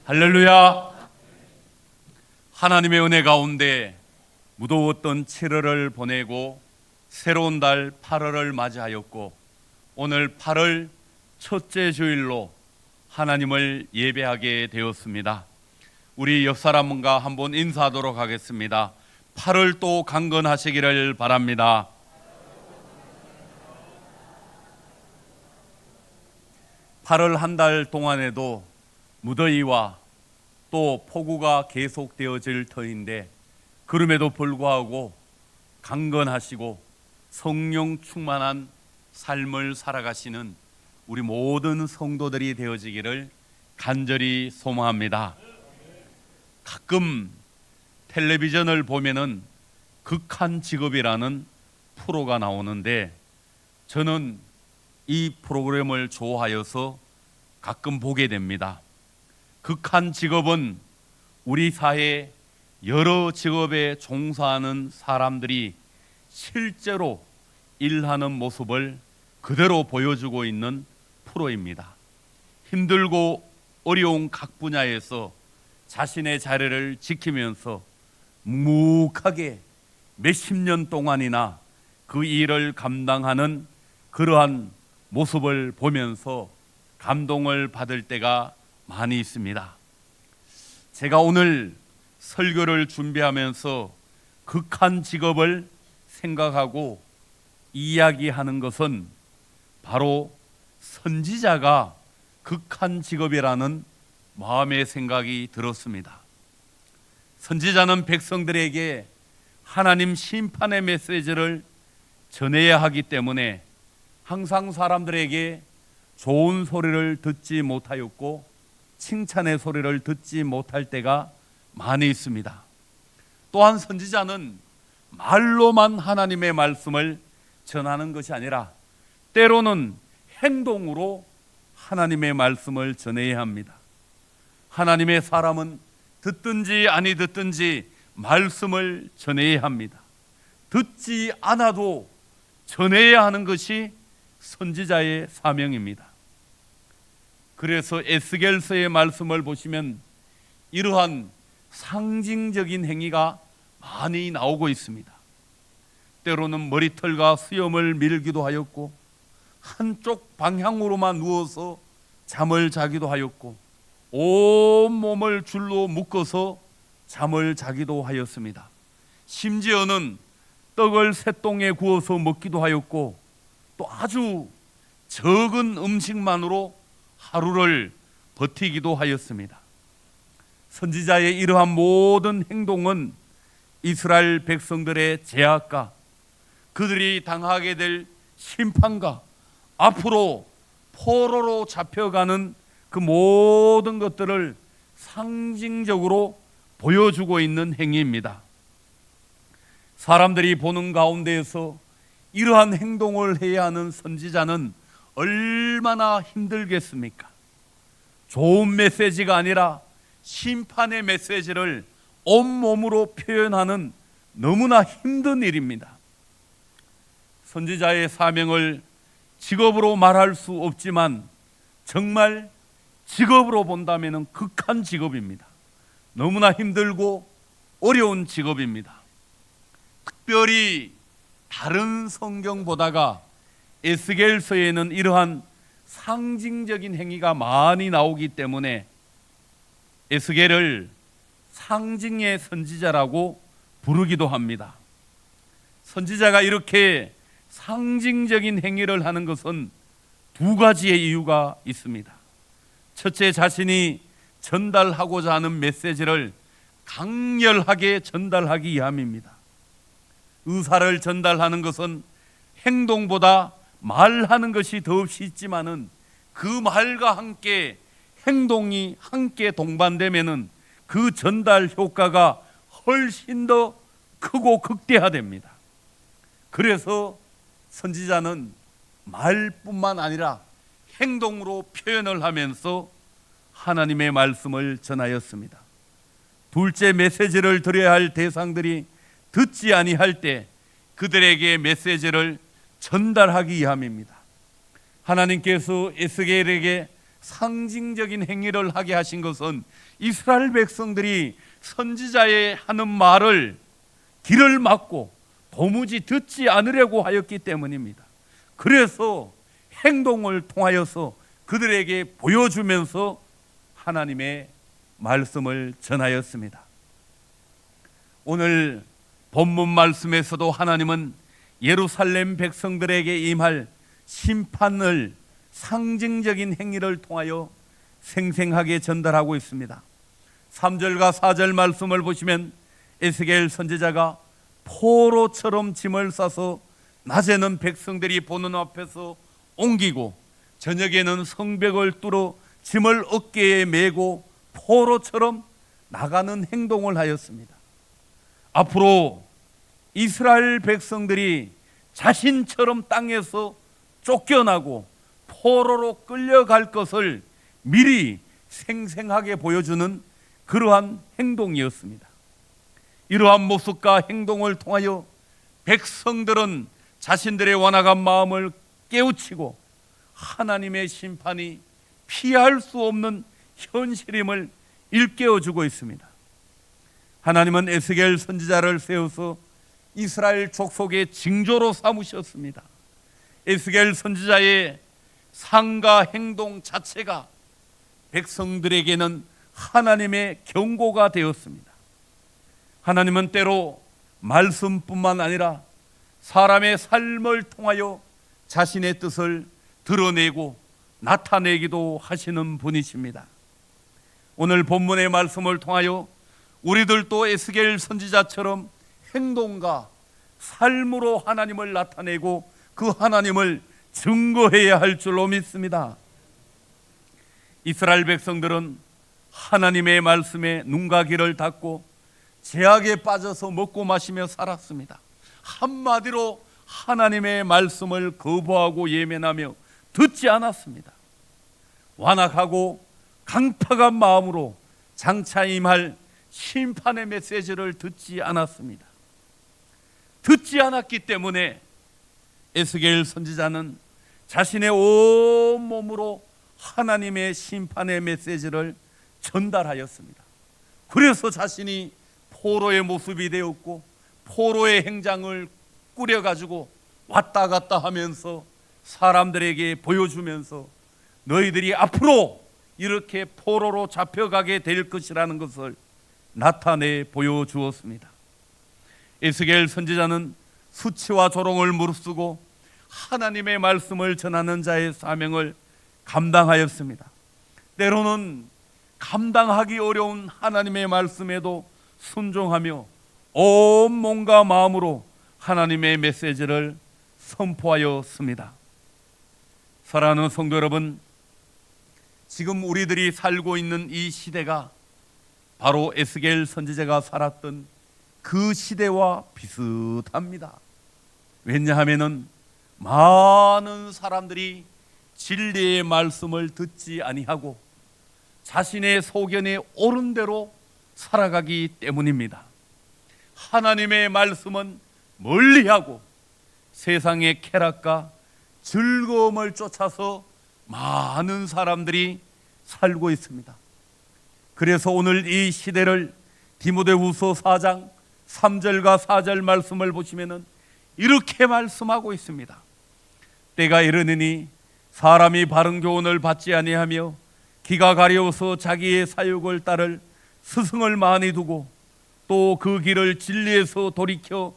할렐루야. 하나님의 은혜 가운데 무더웠던 7월을 보내고 새로운 달 8월을 맞이하였고, 오늘 8월 첫째 주일로 하나님을 예배하게 되었습니다. 우리 옆 사람과 한번 인사하도록 하겠습니다. 8월 또 강건하시기를 바랍니다. (8월) 한 달 동안에도 무더위와 또 폭우가 계속되어질 터인데, 그럼에도 불구하고 강건하시고 성령 충만한 삶을 살아가시는 우리 모든 성도들이 되어지기를 간절히 소망합니다. 가끔 텔레비전을 보면은 극한 직업이라는 프로가 나오는데, 저는 이 프로그램을 좋아하여서 가끔 보게 됩니다. 극한 직업은 우리 사회 여러 직업에 종사하는 사람들이 실제로 일하는 모습을 그대로 보여주고 있는 프로입니다. 힘들고 어려운 각 분야에서 자신의 자리를 지키면서 묵묵하게 몇십 년 동안이나 그 일을 감당하는 그러한 모습을 보면서 감동을 받을 때가 많이 있습니다. 제가 오늘 설교를 준비하면서 극한 직업을 생각하고 이야기하는 것은 바로 선지자가 극한 직업이라는 마음의 생각이 들었습니다. 선지자는 백성들에게 하나님 심판의 메시지를 전해야 하기 때문에 항상 사람들에게 좋은 소리를 듣지 못하였고 칭찬의 소리를 듣지 못할 때가 많이 있습니다. 또한 선지자는 말로만 하나님의 말씀을 전하는 것이 아니라 때로는 행동으로 하나님의 말씀을 전해야 합니다. 하나님의 사람은 듣든지 아니 듣든지 말씀을 전해야 합니다. 듣지 않아도 전해야 하는 것이 선지자의 사명입니다. 그래서 에스겔서의 말씀을 보시면 이러한 상징적인 행위가 많이 나오고 있습니다. 때로는 머리털과 수염을 밀기도 하였고, 한쪽 방향으로만 누워서 잠을 자기도 하였고, 온 몸을 줄로 묶어서 잠을 자기도 하였습니다. 심지어는 떡을 쇠똥에 구워서 먹기도 하였고, 또 아주 적은 음식만으로 하루를 버티기도 하였습니다. 선지자의 이러한 모든 행동은 이스라엘 백성들의 죄악과 그들이 당하게 될 심판과 앞으로 포로로 잡혀가는 그 모든 것들을 상징적으로 보여주고 있는 행위입니다. 사람들이 보는 가운데에서 이러한 행동을 해야 하는 선지자는 얼마나 힘들겠습니까? 좋은 메시지가 아니라 심판의 메시지를 온몸으로 표현하는 너무나 힘든 일입니다. 선지자의 사명을 직업으로 말할 수 없지만 정말 직업으로 본다면 극한 직업입니다. 너무나 힘들고 어려운 직업입니다. 특별히 다른 성경보다가 에스겔서에는 이러한 상징적인 행위가 많이 나오기 때문에 에스겔을 상징의 선지자라고 부르기도 합니다. 선지자가 이렇게 상징적인 행위를 하는 것은 두 가지의 이유가 있습니다. 첫째, 자신이 전달하고자 하는 메시지를 강렬하게 전달하기 위함입니다. 의사를 전달하는 것은 행동보다 말하는 것이 더없이 있지만은 그 말과 함께 행동이 함께 동반되면은 그 전달 효과가 훨씬 더 크고 극대화됩니다. 그래서 선지자는 말뿐만 아니라 행동으로 표현을 하면서 하나님의 말씀을 전하였습니다. 둘째, 메시지를 드려야 할 대상들이 듣지 아니할 때 그들에게 메시지를 전달하기 위함입니다. 하나님께서 에스겔에게 상징적인 행위를 하게 하신 것은 이스라엘 백성들이 선지자의 하는 말을 귀를 막고 도무지 듣지 않으려고 하였기 때문입니다. 그래서 행동을 통하여서 그들에게 보여주면서 하나님의 말씀을 전하였습니다. 오늘 본문 말씀에서도 하나님은 예루살렘 백성들에게 임할 심판을 상징적인 행위를 통하여 생생하게 전달하고 있습니다. 3절과 4절 말씀을 보시면 에스겔 선지자가 포로처럼 짐을 싸서 낮에는 백성들이 보는 앞에서 옮기고 저녁에는 성벽을 뚫어 짐을 어깨에 메고 포로처럼 나가는 행동을 하였습니다. 앞으로 이스라엘 백성들이 자신처럼 땅에서 쫓겨나고 포로로 끌려갈 것을 미리 생생하게 보여주는 그러한 행동이었습니다. 이러한 모습과 행동을 통하여 백성들은 자신들의 완악한 마음을 깨우치고 하나님의 심판이 피할 수 없는 현실임을 일깨워주고 있습니다. 하나님은 에스겔 선지자를 세워서 이스라엘 족속의 징조로 삼으셨습니다. 에스겔 선지자의 상과 행동 자체가 백성들에게는 하나님의 경고가 되었습니다. 하나님은 때로 말씀뿐만 아니라 사람의 삶을 통하여 자신의 뜻을 드러내고 나타내기도 하시는 분이십니다. 오늘 본문의 말씀을 통하여 우리들도 에스겔 선지자처럼 행동과 삶으로 하나님을 나타내고 그 하나님을 증거해야 할 줄로 믿습니다. 이스라엘 백성들은 하나님의 말씀에 눈과 귀를 닫고 죄악에 빠져서 먹고 마시며 살았습니다. 한마디로 하나님의 말씀을 거부하고 예면하며 듣지 않았습니다. 완악하고 강팍한 마음으로 장차 임할 심판의 메시지를 듣지 않았습니다. 듣지 않았기 때문에 에스겔 선지자는 자신의 온 몸으로 하나님의 심판의 메시지를 전달하였습니다. 그래서 자신이 포로의 모습이 되었고 포로의 행장을 꾸려가지고 왔다 갔다 하면서 사람들에게 보여주면서 너희들이 앞으로 이렇게 포로로 잡혀가게 될 것이라는 것을 나타내 보여주었습니다. 에스겔 선지자는 수치와 조롱을 무릅쓰고 하나님의 말씀을 전하는 자의 사명을 감당하였습니다. 때로는 감당하기 어려운 하나님의 말씀에도 순종하며 온 몸과 마음으로 하나님의 메시지를 선포하였습니다. 사랑하는 성도 여러분, 지금 우리들이 살고 있는 이 시대가 바로 에스겔 선지자가 살았던 그 시대와 비슷합니다. 왜냐하면 많은 사람들이 진리의 말씀을 듣지 아니하고 자신의 소견에 옳은 대로 살아가기 때문입니다. 하나님의 말씀은 멀리하고 세상의 쾌락과 즐거움을 쫓아서 많은 사람들이 살고 있습니다. 그래서 오늘 이 시대를 디모데후서 4장 3절과 4절 말씀을 보시면은 이렇게 말씀하고 있습니다. 때가 이르느니 사람이 바른 교훈을 받지 아니하며 기가 가려워서 자기의 사욕을 따를 스승을 많이 두고 또 그 길을 진리에서 돌이켜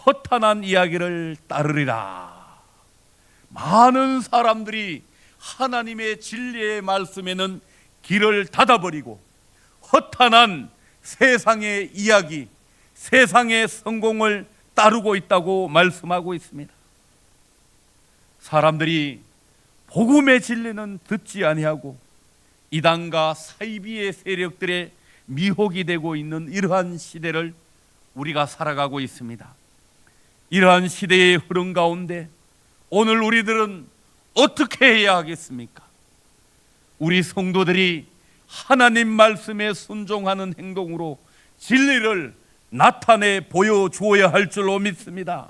허탄한 이야기를 따르리라. 많은 사람들이 하나님의 진리의 말씀에는 길을 닫아버리고 허탄한 세상의 이야기, 세상의 성공을 따르고 있다고 말씀하고 있습니다. 사람들이 복음의 진리는 듣지 아니하고 이단과 사이비의 세력들의 미혹이 되고 있는 이러한 시대를 우리가 살아가고 있습니다. 이러한 시대의 흐름 가운데 오늘 우리들은 어떻게 해야 하겠습니까? 우리 성도들이 하나님 말씀에 순종하는 행동으로 진리를 나타내 보여주어야 할 줄로 믿습니다.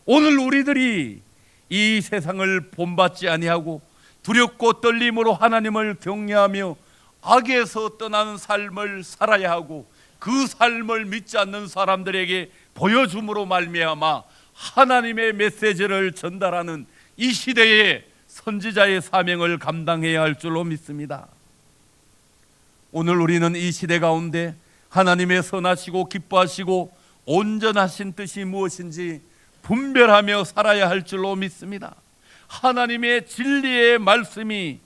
오늘 우리들이 이 세상을 본받지 아니하고 두렵고 떨림으로 하나님을 경외하며 악에서 떠나는 삶을 살아야 하고, 그 삶을 믿지 않는 사람들에게 보여줌으로 말미암아 하나님의 메시지를 전달하는 이 시대의 선지자의 사명을 감당해야 할 줄로 믿습니다. 오늘 우리는 이 시대 가운데 하나님의 선하시고 기뻐하시고 온전하신 뜻이 무엇인지 분별하며 살아야 할 줄로 믿습니다. 하나님의 진리의 말씀이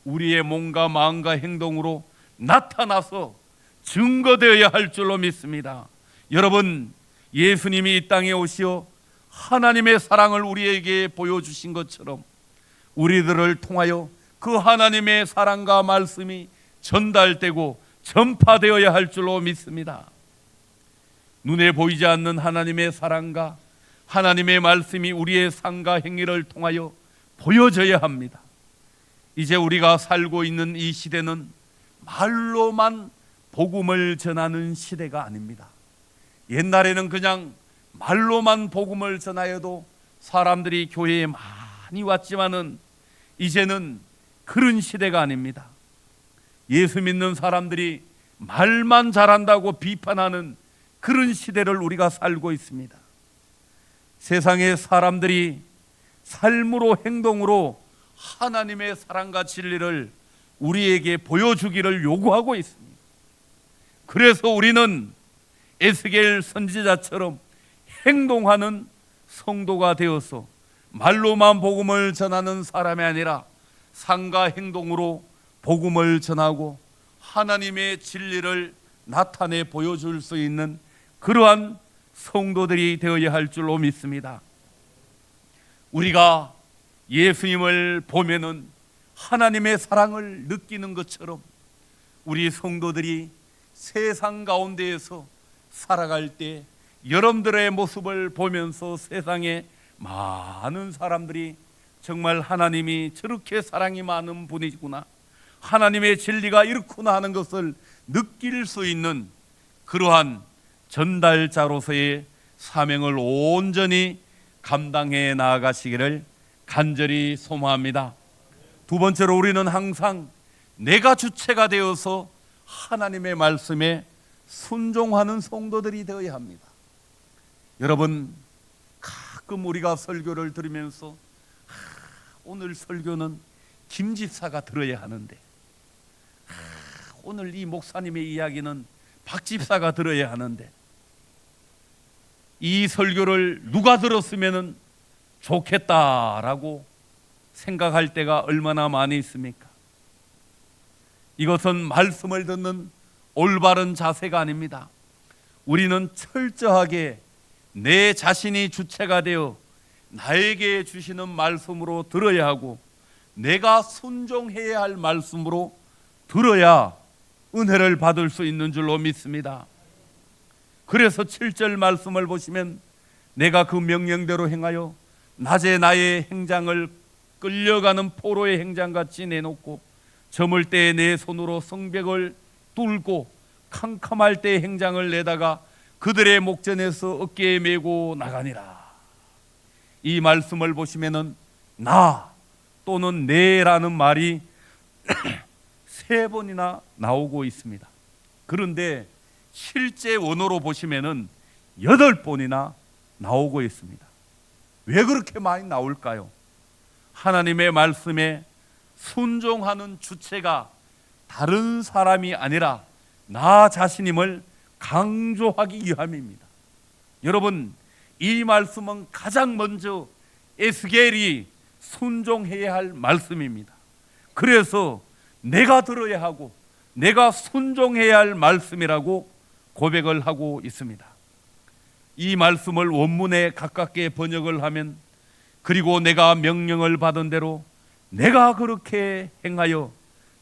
우리의 몸과 마음과 행동으로 나타나서 증거되어야 할 줄로 믿습니다. 여러분, 예수님이 이 땅에 오시어 하나님의 사랑을 우리에게 보여주신 것처럼 우리들을 통하여 그 하나님의 사랑과 말씀이 전달되고 전파되어야 할 줄로 믿습니다. 눈에 보이지 않는 하나님의 사랑과 하나님의 말씀이 우리의 삶과 행위를 통하여 보여져야 합니다. 이제 우리가 살고 있는 이 시대는 말로만 복음을 전하는 시대가 아닙니다. 옛날에는 그냥 말로만 복음을 전하여도 사람들이 교회에 많이 왔지만은 이제는 그런 시대가 아닙니다. 예수 믿는 사람들이 말만 잘한다고 비판하는 그런 시대를 우리가 살고 있습니다. 세상의 사람들이 삶으로 행동으로 하나님의 사랑과 진리를 우리에게 보여주기를 요구하고 있습니다. 그래서 우리는 에스겔 선지자처럼 행동하는 성도가 되어서 말로만 복음을 전하는 사람이 아니라 삶과 행동으로 복음을 전하고 하나님의 진리를 나타내 보여줄 수 있는 그러한 성도들이 되어야 할 줄로 믿습니다. 우리가 예수님을 보면은 하나님의 사랑을 느끼는 것처럼 우리 성도들이 세상 가운데에서 살아갈 때 여러분들의 모습을 보면서 세상에 많은 사람들이 정말 하나님이 저렇게 사랑이 많은 분이구나, 하나님의 진리가 이렇구나 하는 것을 느낄 수 있는 그러한 전달자로서의 사명을 온전히 감당해 나아가시기를 간절히 소망합니다. 두 번째로, 우리는 항상 내가 주체가 되어서 하나님의 말씀에 순종하는 성도들이 되어야 합니다. 여러분, 가끔 우리가 설교를 들으면서 오늘 설교는 김 집사가 들어야 하는데, 오늘 이 목사님의 이야기는 박 집사가 들어야 하는데, 이 설교를 누가 들었으면 좋겠다라고 생각할 때가 얼마나 많이 있습니까? 이것은 말씀을 듣는 올바른 자세가 아닙니다. 우리는 철저하게 내 자신이 주체가 되어 나에게 주시는 말씀으로 들어야 하고, 내가 순종해야 할 말씀으로 들어야 은혜를 받을 수 있는 줄로 믿습니다. 그래서 7절 말씀을 보시면, 내가 그 명령대로 행하여 낮에 나의 행장을 끌려가는 포로의 행장같이 내놓고, 저물 때에 내 손으로 성벽을 뚫고 캄캄할 때의 행장을 내다가 그들의 목전에서 어깨에 메고 나가니라. 이 말씀을 보시면은 나 또는 내라는 말이 3번이나 나오고 있습니다. 그런데 실제 원어로 보시면은 8번이나 나오고 있습니다. 왜 그렇게 많이 나올까요? 하나님의 말씀에 순종하는 주체가 다른 사람이 아니라 나 자신임을 강조하기 위함입니다. 여러분, 이 말씀은 가장 먼저 에스겔이 순종해야 할 말씀입니다. 그래서 내가 들어야 하고 내가 순종해야 할 말씀이라고 고백을 하고 있습니다. 이 말씀을 원문에 가깝게 번역을 하면, 그리고 내가 명령을 받은 대로 내가 그렇게 행하여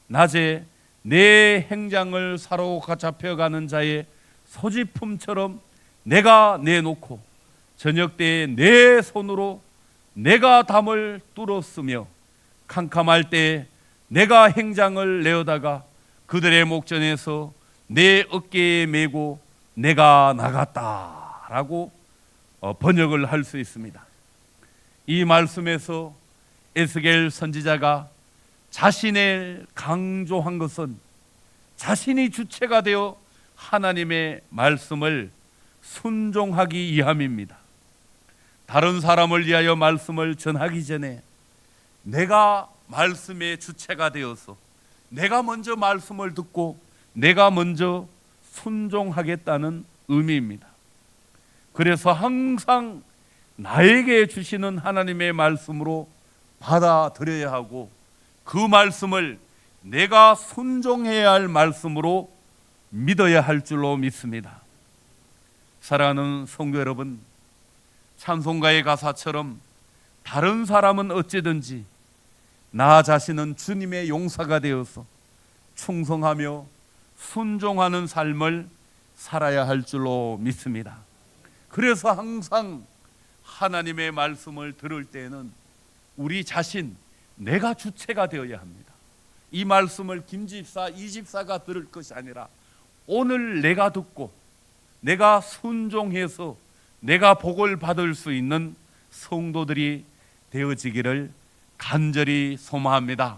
낮에 내 행장을 사로가 잡혀가는 자의 소지품처럼 내가 내놓고, 저녁 때에 내 손으로 내가 담을 뚫었으며, 캄캄할 때에 내가 행장을 내어다가 그들의 목전에서 내 어깨에 메고 내가 나갔다라고 번역을 할 수 있습니다. 이 말씀에서 에스겔 선지자가 자신을 강조한 것은 자신이 주체가 되어 하나님의 말씀을 순종하기 위함입니다. 다른 사람을 위하여 말씀을 전하기 전에 내가 말씀의 주체가 되어서 내가 먼저 말씀을 듣고 내가 먼저 순종하겠다는 의미입니다. 그래서 항상 나에게 주시는 하나님의 말씀으로 받아들여야 하고 그 말씀을 내가 순종해야 할 말씀으로 믿어야 할 줄로 믿습니다. 사랑하는 성도 여러분, 찬송가의 가사처럼 다른 사람은 어찌든지 나 자신은 주님의 용사가 되어서 충성하며 순종하는 삶을 살아야 할 줄로 믿습니다. 그래서 항상 하나님의 말씀을 들을 때는 우리 자신, 내가 주체가 되어야 합니다. 이 말씀을 김집사, 이집사가 들을 것이 아니라 오늘 내가 듣고 내가 순종해서 내가 복을 받을 수 있는 성도들이 되어지기를 간절히 소망합니다.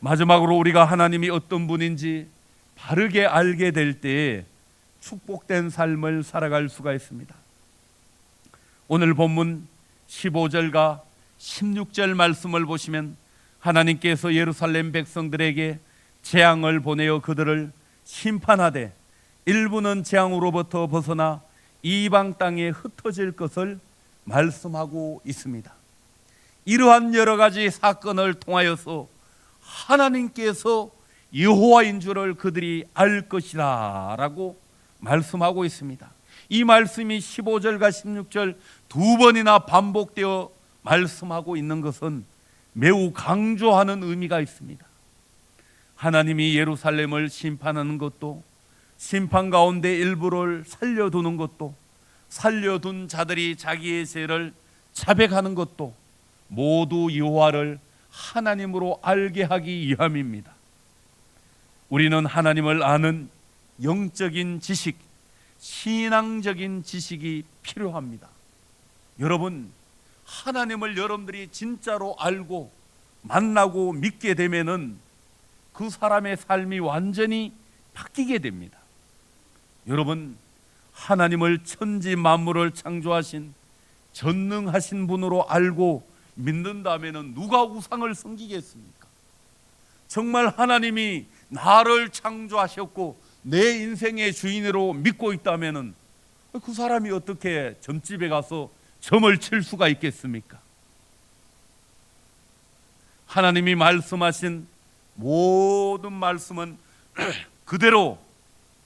마지막으로 우리가 하나님이 어떤 분인지 바르게 알게 될 때에 축복된 삶을 살아갈 수가 있습니다. 오늘 본문 15절과 16절 말씀을 보시면 하나님께서 예루살렘 백성들에게 재앙을 보내어 그들을 심판하되 일부는 재앙으로부터 벗어나 이방 땅에 흩어질 것을 말씀하고 있습니다. 이러한 여러 가지 사건을 통하여서 하나님께서 여호와인 줄을 그들이 알 것이다 라고 말씀하고 있습니다. 이 말씀이 15절과 16절 두 번이나 반복되어 말씀하고 있는 것은 매우 강조하는 의미가 있습니다. 하나님이 예루살렘을 심판하는 것도, 심판 가운데 일부를 살려두는 것도, 살려둔 자들이 자기의 죄를 자백하는 것도 모두 여호와를 하나님으로 알게 하기 위함입니다. 우리는 하나님을 아는 영적인 지식, 신앙적인 지식이 필요합니다. 여러분, 하나님을 여러분들이 진짜로 알고 만나고 믿게 되면은 그 사람의 삶이 완전히 바뀌게 됩니다. 여러분, 하나님을 천지 만물을 창조하신 전능하신 분으로 알고 믿는다면은 누가 우상을 섬기겠습니까? 정말 하나님이 나를 창조하셨고 내 인생의 주인으로 믿고 있다면은 그 사람이 어떻게 점집에 가서 점을 칠 수가 있겠습니까? 하나님이 말씀하신 모든 말씀은 그대로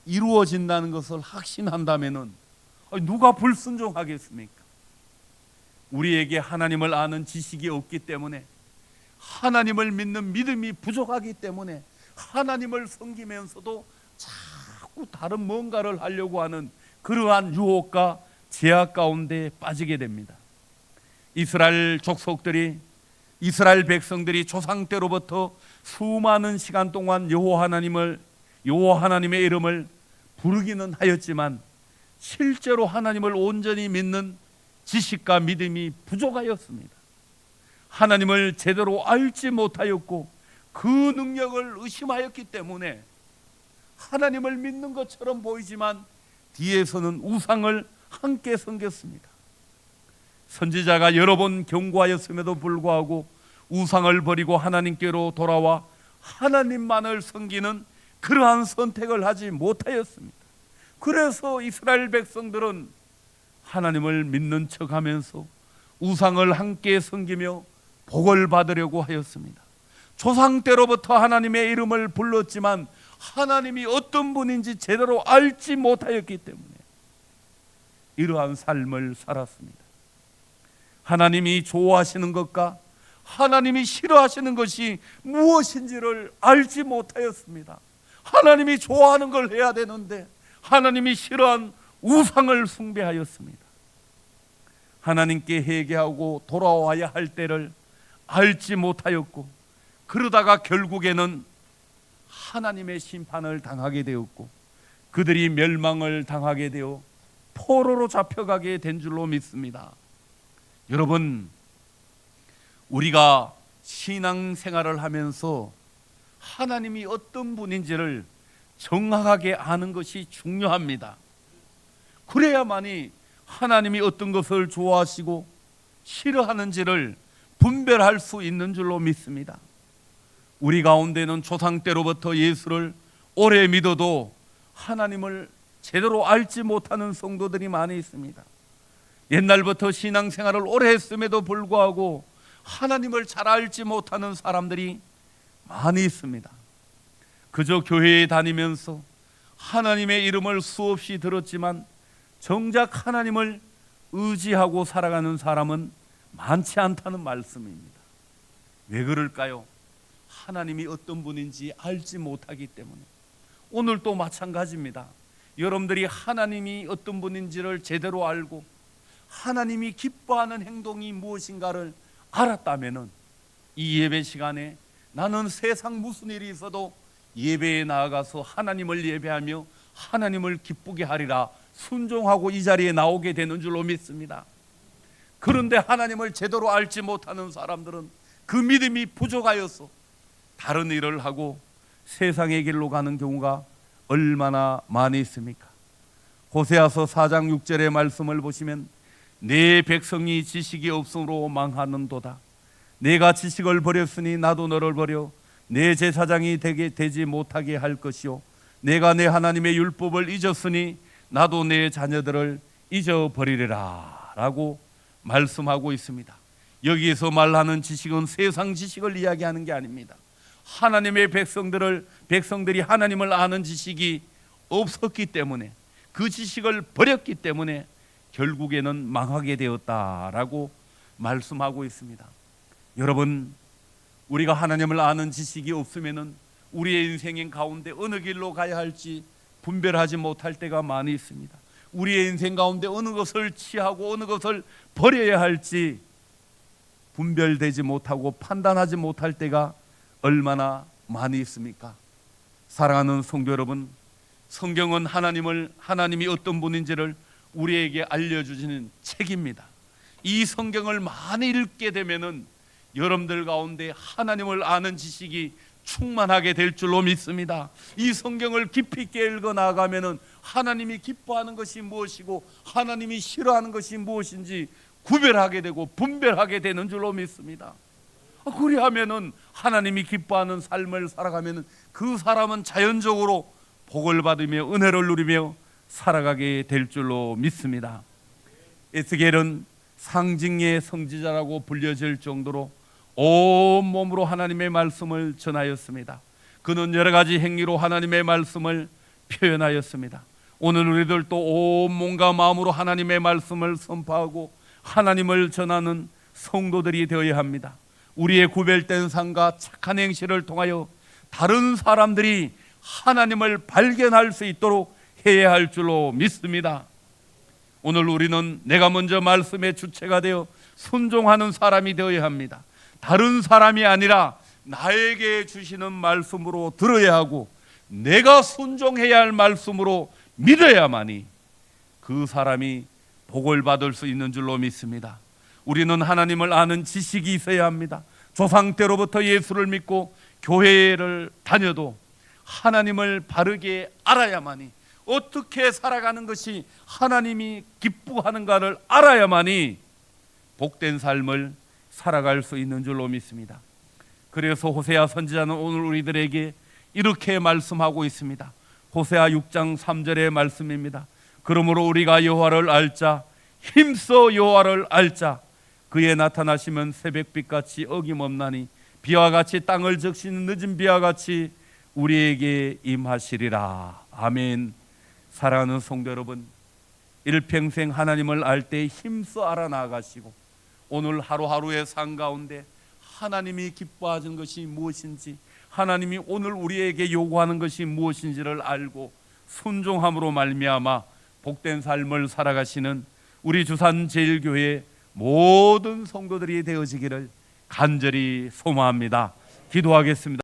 이루어진다는 것을 확신한다면은 누가 불순종하겠습니까? 우리에게 하나님을 아는 지식이 없기 때문에, 하나님을 믿는 믿음이 부족하기 때문에 하나님을 섬기면서도 자꾸 다른 뭔가를 하려고 하는 그러한 유혹과 제약 가운데 빠지게 됩니다. 이스라엘 족속들이, 이스라엘 백성들이 조상 때로부터 수많은 시간 동안 여호와 하나님의 이름을 부르기는 하였지만 실제로 하나님을 온전히 믿는 지식과 믿음이 부족하였습니다. 하나님을 제대로 알지 못하였고 그 능력을 의심하였기 때문에 하나님을 믿는 것처럼 보이지만 뒤에서는 우상을 함께 섬겼습니다. 선지자가 여러 번 경고하였음에도 불구하고 우상을 버리고 하나님께로 돌아와 하나님만을 섬기는 그러한 선택을 하지 못하였습니다. 그래서 이스라엘 백성들은 하나님을 믿는 척하면서 우상을 함께 섬기며 복을 받으려고 하였습니다. 조상 때로부터 하나님의 이름을 불렀지만 하나님이 어떤 분인지 제대로 알지 못하였기 때문에 이러한 삶을 살았습니다. 하나님이 좋아하시는 것과 하나님이 싫어하시는 것이 무엇인지를 알지 못하였습니다. 하나님이 좋아하는 걸 해야 되는데 하나님이 싫어한 우상을 숭배하였습니다. 하나님께 회개하고 돌아와야 할 때를 알지 못하였고, 그러다가 결국에는 하나님의 심판을 당하게 되었고 그들이 멸망을 당하게 되어 포로로 잡혀가게 된 줄로 믿습니다. 여러분, 우리가 신앙생활을 하면서 하나님이 어떤 분인지를 정확하게 아는 것이 중요합니다. 그래야만이 하나님이 어떤 것을 좋아하시고 싫어하는지를 분별할 수 있는 줄로 믿습니다. 우리 가운데는 조상 때로부터 예수를 오래 믿어도 하나님을 제대로 알지 못하는 성도들이 많이 있습니다. 옛날부터 신앙생활을 오래 했음에도 불구하고 하나님을 잘 알지 못하는 사람들이 많이 있습니다. 그저 교회에 다니면서 하나님의 이름을 수없이 들었지만 정작 하나님을 의지하고 살아가는 사람은 많지 않다는 말씀입니다. 왜 그럴까요? 하나님이 어떤 분인지 알지 못하기 때문에. 오늘도 마찬가지입니다. 여러분들이 하나님이 어떤 분인지를 제대로 알고 하나님이 기뻐하는 행동이 무엇인가를 알았다면 이 예배 시간에 나는 세상 무슨 일이 있어도 예배에 나아가서 하나님을 예배하며 하나님을 기쁘게 하리라 순종하고 이 자리에 나오게 되는 줄로 믿습니다. 그런데 하나님을 제대로 알지 못하는 사람들은 그 믿음이 부족하여서 다른 일을 하고 세상의 길로 가는 경우가 얼마나 많이 있습니까? 호세아서 4장 6절의 말씀을 보시면 내 백성이 지식이 없음으로 망하는도다. 내가 지식을 버렸으니 나도 너를 버려 내 제사장이 되지 못하게 할 것이요 내가 내 하나님의 율법을 잊었으니 나도 내 자녀들을 잊어버리리라 라고 말씀하고 있습니다. 여기에서 말하는 지식은 세상 지식을 이야기하는 게 아닙니다. 하나님의 백성들이 하나님을 아는 지식이 없었기 때문에 그 지식을 버렸기 때문에 결국에는 망하게 되었다라고 말씀하고 있습니다. 여러분, 우리가 하나님을 아는 지식이 없으면은 우리의 인생 가운데 어느 길로 가야 할지 분별하지 못할 때가 많이 있습니다. 우리의 인생 가운데 어느 것을 취하고 어느 것을 버려야 할지 분별되지 못하고 판단하지 못할 때가 얼마나 많이 있습니까? 사랑하는 성도 여러분, 성경은 하나님이 어떤 분인지를 우리에게 알려주시는 책입니다. 이 성경을 많이 읽게 되면은 여러분들 가운데 하나님을 아는 지식이 충만하게 될 줄로 믿습니다. 이 성경을 깊이 있게 읽어 나가면은 하나님이 기뻐하는 것이 무엇이고 하나님이 싫어하는 것이 무엇인지 구별하게 되고 분별하게 되는 줄로 믿습니다. 그리하면은 하나님이 기뻐하는 삶을 살아가면은 그 사람은 자연적으로 복을 받으며 은혜를 누리며 살아가게 될 줄로 믿습니다. 에스겔은 상징의 성지자라고 불려질 정도로 온몸으로 하나님의 말씀을 전하였습니다. 그는 여러 가지 행위로 하나님의 말씀을 표현하였습니다. 오늘 우리들도 온몸과 마음으로 하나님의 말씀을 선포하고 하나님을 전하는 성도들이 되어야 합니다. 우리의 구별된 삶과 착한 행실을 통하여 다른 사람들이 하나님을 발견할 수 있도록 해야 할 줄로 믿습니다. 오늘 우리는 내가 먼저 말씀의 주체가 되어 순종하는 사람이 되어야 합니다. 다른 사람이 아니라 나에게 주시는 말씀으로 들어야 하고 내가 순종해야 할 말씀으로 믿어야만이 그 사람이 복을 받을 수 있는 줄로 믿습니다. 우리는 하나님을 아는 지식이 있어야 합니다. 조상 때로부터 예수를 믿고 교회를 다녀도 하나님을 바르게 알아야만이, 어떻게 살아가는 것이 하나님이 기뻐하는가를 알아야만이 복된 삶을 살아갈 수 있는 줄로 믿습니다. 그래서 호세아 선지자는 오늘 우리들에게 이렇게 말씀하고 있습니다. 호세아 6장 3절의 말씀입니다. 그러므로 우리가 여호와를 알자, 힘써 여호와를 알자. 그의 나타나시면 새벽빛같이 어김없나니 비와 같이 땅을 적시는 늦은 비와 같이 우리에게 임하시리라. 아멘. 사랑하는 성도 여러분, 일평생 하나님을 알 때 힘써 알아나가시고 오늘 하루하루의 삶 가운데 하나님이 기뻐하는 것이 무엇인지, 하나님이 오늘 우리에게 요구하는 것이 무엇인지를 알고 순종함으로 말미암아 복된 삶을 살아가시는 우리 주산제일교회 모든 성도들이 되어지기를 간절히 소망합니다. 기도하겠습니다.